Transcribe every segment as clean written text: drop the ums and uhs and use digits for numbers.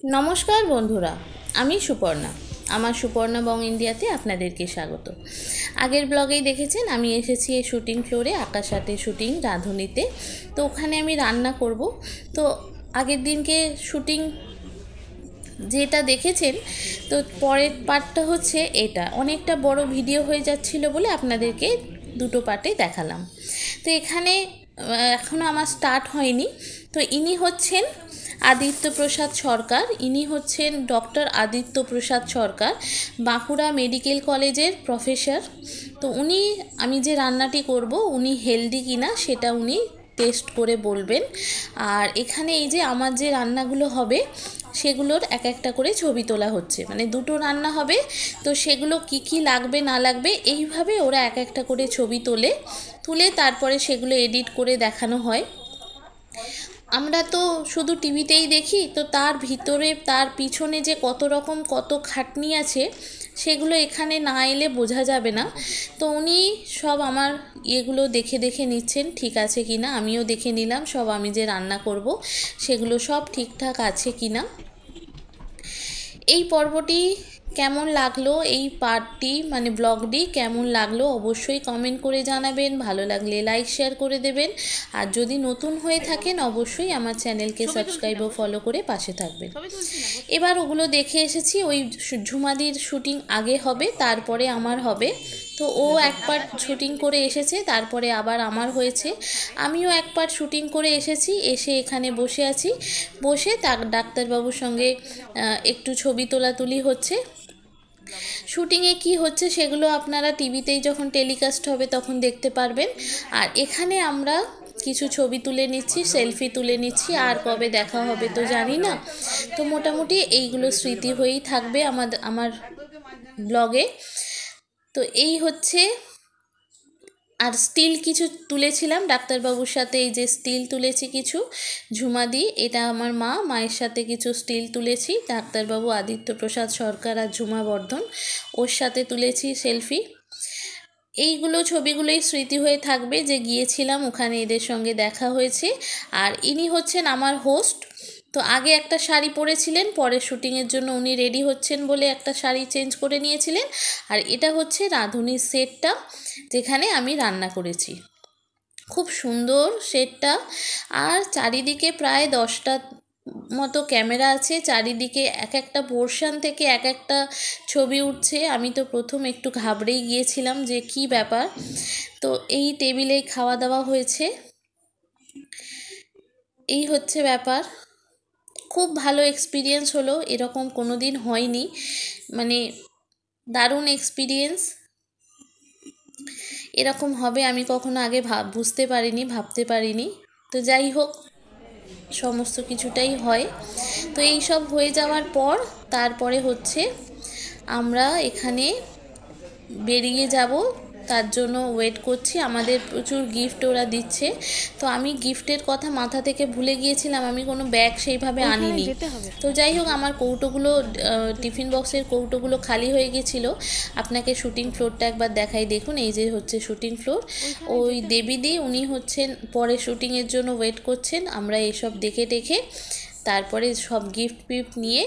নমস্কার বন্ধুরা, আমি সুপর্ণা। আমার সুপর্ণা বং ইন্ডিয়াতে আপনাদেরকে স্বাগত। আগের ব্লগেই দেখেছেন আমি এসেছি এই শুটিং ফ্লোরে, আকাশ আটের শুটিং রাঁধুনিতে। তো ওখানে আমি রান্না করব। তো আগের দিনকে শুটিং যেটা দেখেছেন, তো পরের পার্টটা হচ্ছে এটা। অনেকটা বড় ভিডিও হয়ে যাচ্ছিল বলে আপনাদেরকে দুটো পার্টে দেখালাম। তো এখানে এখনও আমার স্টার্ট হয়নি। তো ইনি হচ্ছেন আদিত্য প্রসাদ সরকার। ইনি হচ্ছেন ডক্টর আদিত্য প্রসাদ সরকার, বাঁকুড়া মেডিকেল কলেজের প্রফেসর। তো উনি, আমি যে রান্নাটি করব উনি হেলদি কিনা সেটা উনি টেস্ট করে বলবেন। আর এখানে এই যে আমার যে রান্নাগুলো হবে সেগুলোর এক একটা করে ছবি তোলা হচ্ছে, মানে দুটো রান্না হবে, তো সেগুলো কি কি লাগবে না লাগবে এইভাবে ওরা এক একটা করে ছবি তুলে তারপরে সেগুলো এডিট করে দেখানো হয়। আমরা তো শুধু টিভিতেই দেখি, তো তার ভিতরে তার পিছনে যে কত খাটনি আছে সেগুলো এখানে না এলে বোঝা যাবে না। তো উনি সব আমার এগুলো দেখে দেখে নিচ্ছেন ঠিক আছে কি না। আমিও দেখে নিলাম সব, আমি যে রান্না করব সেগুলো সব ঠিকঠাক আছে কি না। এই পর্বটি কেমন লাগলো, এই পার্টটি মানে ব্লগটি কেমন লাগলো অবশ্যই কমেন্ট করে জানাবেন। ভালো লাগলে লাইক শেয়ার করে দেবেন। আর যদি নতুন হয়ে থাকেন অবশ্যই আমার চ্যানেলকে সাবস্ক্রাইব ও ফলো করে পাশে থাকবেন। এবার ওগুলো দেখে এসেছি। ওই ঝুমাদির শুটিং আগে হবে, তারপরে আমার হবে। তো ও এক পার্ট শুটিং করে এসেছে, তারপরে আবার আমার হয়েছে। আমিও এক পার্ট শুটিং করে এসেছি, এসে এখানে বসে আছি। বসে ডাক্তারবাবুর সঙ্গে একটু ছবি তোলাতুলি হচ্ছে। শুটিংয়ে কি হচ্ছে সেগুলো আপনারা টিভিতেই যখন টেলিকাস্ট হবে তখন দেখতে পারবেন। আর এখানে আমরা কিছু ছবি তুলে নিচ্ছি, সেলফি তুলে নিচ্ছি। আর কবে দেখা হবে তো জানি না। তো মোটামুটি এইগুলো স্মৃতি হয়েই থাকবে আমার ব্লগে। তো এই হচ্ছে। আর স্টিল কিছু তুলেছিলাম ডাক্তারবাবুর সাথে, এই যে স্টিল তুলেছি কিছু ঝুমাদি, এটা আমার মায়ের সাথে কিছু স্টিল তুলেছি। ডাক্তারবাবু আদিত্য প্রসাদ সরকার আর ঝুমা বর্ধন, ওর সাথে তুলেছি সেলফি। এইগুলো ছবিগুলোই স্মৃতি হয়ে থাকবে যে গিয়েছিলাম ওখানে, এদের সঙ্গে দেখা হয়েছে। আর ইনি হচ্ছেন আমার হোস্ট। তো আগে একটা শাড়ি পরেছিলেন, পরে শুটিংয়ের জন্য উনি রেডি হচ্ছেন বলে একটা শাড়ি চেঞ্জ করে নিয়েছিলেন। আর এটা হচ্ছে রাঁধুনির সেটটা, যেখানে আমি রান্না করেছি। খুব সুন্দর সেটটা। আর চারিদিকে প্রায় 10টা মতো ক্যামেরা আছে, চারিদিকে এক একটা পোর্শন থেকে এক একটা ছবি উঠছে। আমি তো প্রথম একটু ঘাবড়েই গিয়েছিলাম যে কি ব্যাপার। তো এই টেবিলেই খাওয়া দাওয়া হয়েছে। এই হচ্ছে ব্যাপার। খুব ভালো এক্সপিরিয়েন্স হলো, এরকম কোনো দিন হয়নি, মানে দারুণ এক্সপিরিয়েন্স। এরকম হবে আমি কখনো আগে বুঝতে পারিনি, ভাবতে পারিনি। তো যাই হোক, সমস্ত কিছুটাই হয়। তো এই সব হয়ে যাওয়ার পর তারপরে হচ্ছে আমরা এখানে বেরিয়ে যাব, তার জন্য ওয়েট করছি। আমাদের প্রচুর গিফট ওরা দিচ্ছে। তো আমি গিফটের কথা মাথা থেকে ভুলে গিয়েছিলাম, আমি কোনো ব্যাগ সেইভাবে আনিনি। তো যাই হোক, আমার কৌটোগুলো, টিফিন বক্সের কৌটোগুলো খালি হয়ে গেছিলো। আপনাকে শুটিং ফ্লোরটা একবার দেখাই, দেখুন এই যে হচ্ছে শুটিং ফ্লোর। ওই দেবীদি উনি হচ্ছেন পরে শুটিংয়ের জন্য ওয়েট করছেন। আমরা এসব দেখে তারপরে সব গিফট ফিফট নিয়ে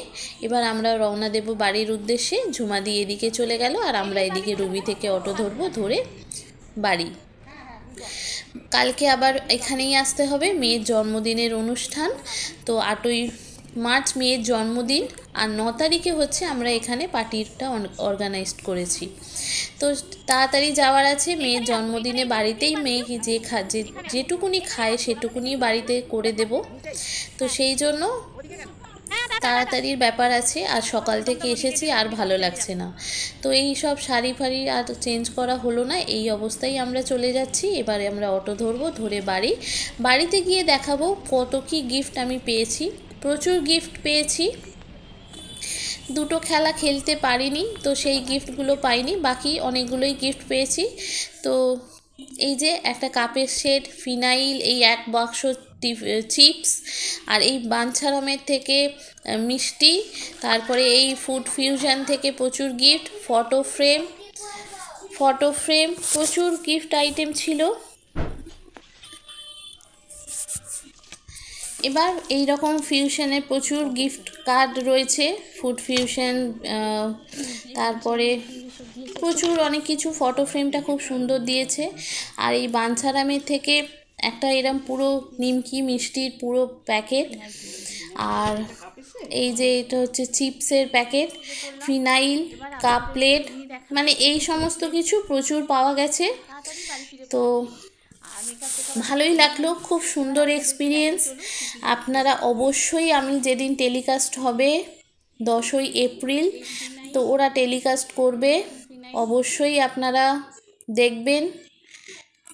এবার আমরা রওনা দেব বাড়ির উদ্দেশ্যে। ঝুমাদি এদিকে চলে গেল আর আমরা এদিকে রুবি থেকে অটো ধরবো, ধরে বাড়ি। কালকে আবার এখানেই আসতে হবে, মেয়ের জন্মদিনের অনুষ্ঠান। তো 8ই মার্চ মেয়ের জন্মদিন, আর 9 তারিখে হচ্ছে আমরা এখানে পার্টিটা অর্গানাইজড করেছি। তো তাড়াতাড়ি যাওয়ার আছে, মেয়ের জন্মদিনে বাড়িতেই মেয়ে যেটুকুনি খায় সেটুকুনি বাড়িতে করে দেব। তো সেই জন্য তাড়াতাড়ির ব্যাপার আছে। আর সকাল থেকে এসেছি, আর ভালো লাগছে না। তো এই সব শাড়ি ফাড়ি আর চেঞ্জ করা হলো না, এই অবস্থায় আমরা চলে যাচ্ছি। এবারে আমরা অটো ধরবো, ধরে বাড়িতে গিয়ে দেখাবো কত কি গিফট আমি পেয়েছি। প্রচুর গিফট পেয়েছি। দুটো খেলা খেলতে পারিনি, তো সেই গিফটগুলো পাইনি, বাকি অনেকগুলোই গিফট পেয়েছি। তো এই যে একটা কাপের সেট, ফিনাইল, এই এক বাক্স চিপস, আর এই বাঞ্ছারামের থেকে মিষ্টি, তারপরে এই ফুড ফিউশন থেকে প্রচুর গিফট, ফটো ফ্রেম, প্রচুর গিফট আইটেম ছিল। এবার এই রকম ফিউশনের প্রচুর গিফট কার্ড রয়েছে, ফুড ফিউশন, তারপরে প্রচুর অনেক কিছু। ফটো ফ্রেমটা খুব সুন্দর দিয়েছে। আর এই বাঞ্ছারামের থেকে একটা এরম পুরো নিমকি মিষ্টির পুরো প্যাকেট, আর এই যে এটা হচ্ছে চিপসের প্যাকেট, ফিনাইল, কাপ প্লেট, মানে এই সমস্ত কিছু প্রচুর পাওয়া গেছে। তো ভালোই লাগলো, খুব সুন্দর এক্সপিরিয়েন্স। আপনারা অবশ্যই, আমি যেদিন টেলিকাস্ট হবে 10ই এপ্রিল, তো ওরা টেলিকাস্ট করবে, অবশ্যই আপনারা দেখবেন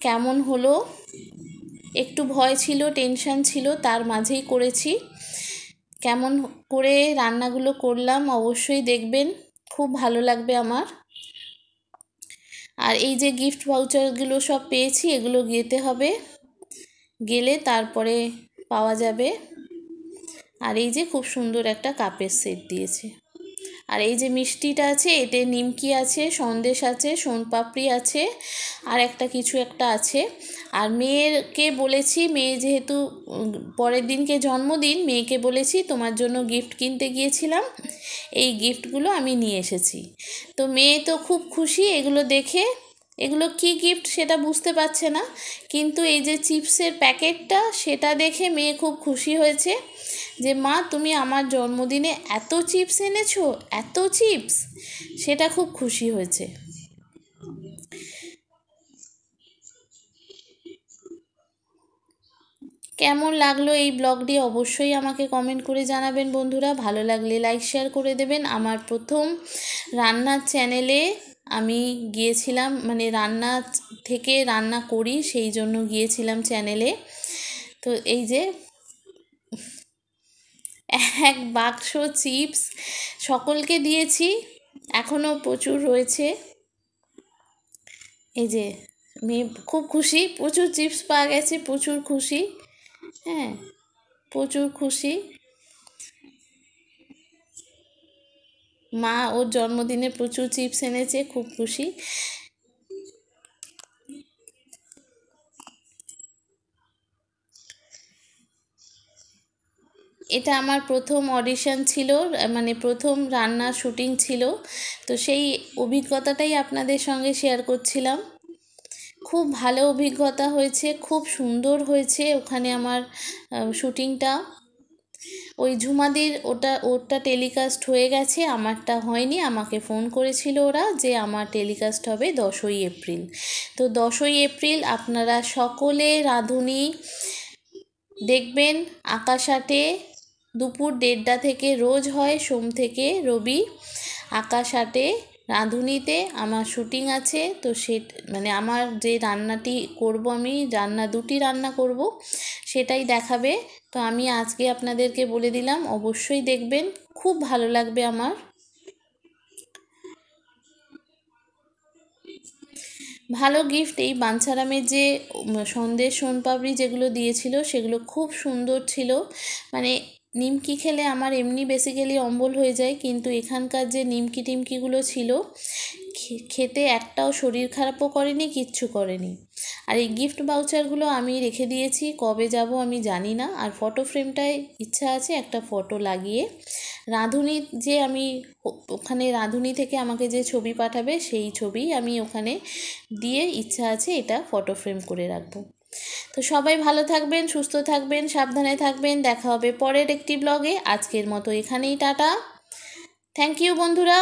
কেমন হলো। একটু ভয় ছিল, টেনশন ছিল, তার মাঝেই করেছি। কেমন করে রান্নাগুলো করলাম অবশ্যই দেখবেন, খুব ভালো লাগবে আমার। আর এই যে গিফট ভাউচারগুলো সব পেয়েছি, এগুলো যেতে হবে, গেলে তারপরে পাওয়া যাবে। আর এই যে খুব সুন্দর একটা কাপের সেট দিয়েছে। আর এই যে মিষ্টিটা আছে, এতে নিমকি আছে, সন্দেশ আছে, সোনপাপড়ি আছে, আর একটা কিছু একটা আছে। আর মেয়েকে বলেছি, মেয়ে যেহেতু পরের দিনকে জন্মদিন, মেয়েকে বলেছি তোমার জন্য গিফট কিনতে গিয়েছিলাম, এই গিফটগুলো আমি নিয়ে এসেছি। তো মেয়ে তো খুব খুশি এগুলো দেখে। এগুলো কি গিফট সেটা বুঝতে পারছে না, কিন্তু এই যে চিপসের প্যাকেটটা, সেটা দেখে মেয়ে খুব খুশি হয়েছে যে মা তুমি আমার জন্মদিনে এত চিপস এনেছো, এত চিপস, সেটা খুব খুশি হয়েছে। কেমন লাগলো এই ব্লগটি অবশ্যই আমাকে কমেন্ট করে জানাবেন বন্ধুরা। ভালো লাগলে লাইক শেয়ার করে দেবেন। আমার প্রথম রান্নার চ্যানেলে আমি গিয়েছিলাম, মানে রান্না থেকে রান্না করি সেই জন্য গিয়েছিলাম চ্যানেলে। তো এই যে এক বাক্স চিপস সকলকে দিয়েছি, এখনও প্রচুর রয়েছে। এই যে মেয়ে খুব খুশি, প্রচুর চিপস পাওয়া গেছে, প্রচুর খুশি, হ্যাঁ প্রচুর খুশি। মা ওর জন্মদিনে প্রচুর চিপস এনেছে, খুব খুশি। এটা আমার প্রথম অডিশন ছিল, মানে প্রথম রান্নার শুটিং ছিল, তো সেই অভিজ্ঞতাটাই আপনাদের সঙ্গে শেয়ার করছিলাম। খুব ভালো অভিজ্ঞতা হয়েছে, খুব সুন্দর হয়েছে ওখানে আমার শুটিংটা। ওই ঝুমাদির ওটা টেলিকাস্ট হয়ে গেছে, আমারটা হয়নি। আমাকে ফোন করেছিল ওরা যে আমার টেলিকাস্ট হবে 10ই এপ্রিল। তো 10ই এপ্রিল আপনারা সকলে রাঁধুনি দেখবেন আকাশ আটে, দুপুর 1:30 থেকে, রোজ হয় সোম থেকে রবি, আকাশ আটে রাঁধুনিতে আমার শুটিং আছে। তো মানে আমার যে রান্নাটি করব, আমি দুটি রান্না করব, সেটাই দেখাবে। তো আমি আজকে আপনাদেরকে বলে দিলাম, অবশ্যই দেখবেন, খুব ভালো লাগবে আমার। ভালো গিফট। এই বাঞ্ছারামের যে সন্দেশ সোনপাপড়ি যেগুলো দিয়েছিল, সেগুলো খুব সুন্দর ছিল। মানে নিমকি খেলে আমার এমনি বেসিক্যালি অম্বল হয়ে যায়, কিন্তু এখানকার যে নিমকি টিমকিগুলো ছিল, খেতে একটাও শরীর খারাপও করেনি, কিচ্ছু করেনি। আর এই গিফট ভাউচারগুলো আমি রেখে দিয়েছি, কবে যাব আমি জানি না। আর ফটো ফ্রেমটায় ইচ্ছা আছে একটা ফটো লাগিয়ে, রাঁধুনি যে আমি ওখানে রাঁধুনি থেকে আমাকে যে ছবি পাঠাবে, সেই ছবি আমি ওখানে দিয়ে ইচ্ছা আছে এটা ফটো ফ্রেম করে রাখবো। তো সবাই ভালো থাকবেন, সুস্থ থাকবেন, সাবধানে থাকবেন। দেখা হবে পরের একটি ব্লগে। আজকের মতো এখানেই টাটা। থ্যাংক ইউ বন্ধুরা।